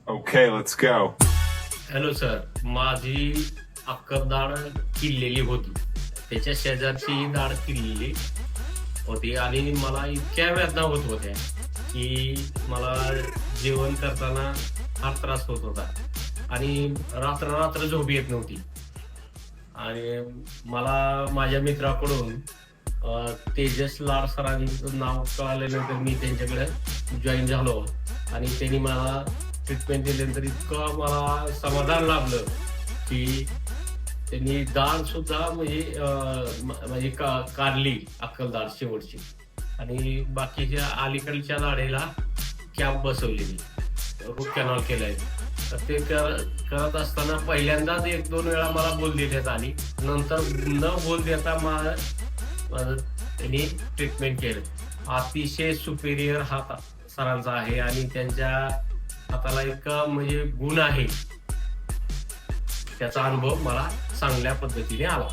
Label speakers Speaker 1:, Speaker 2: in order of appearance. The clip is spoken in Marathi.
Speaker 1: Okay, let's go.
Speaker 2: Hello sir, माझी अक्कल दाढ किल्लेली होती. त्याच्या शेजारची ही दाढ किल्लेली होती आणि मला इतक्या वेदना होत होत्या की मला जेवण करताना फार त्रास होत होता आणि रात्र रात्र झोप येत नव्हती. आणि मला माझ्या मित्राकडून तेजस लाड सरांचं नाव कळाल्यानंतर मी त्यांच्याकडे जॉईन झालो आणि त्यांनी मला ट्रीटमेंट दिल्यानंतर इतकं मला समाधान लाभलं की त्यांनी दाढ सुद्धा म्हणजे काढली अक्कल दाढ शेवटची आणि बाकीच्या अलीकडच्या दाढेला कॅप बसवलेली, रूट कॅनॉल केलाय. तर ते करत असताना पहिल्यांदाच 1-2 वेळा मला बोल देण्यात आली. नंतर न बोल देता माझं त्यांनी ट्रीटमेंट केलं. अतिशय सुपेरियर हात सरांचा आहे आणि त्यांच्या हाताला इतका म्हणजे गुण आहे, त्याचा अनुभव मला चांगल्या पद्धतीने आला.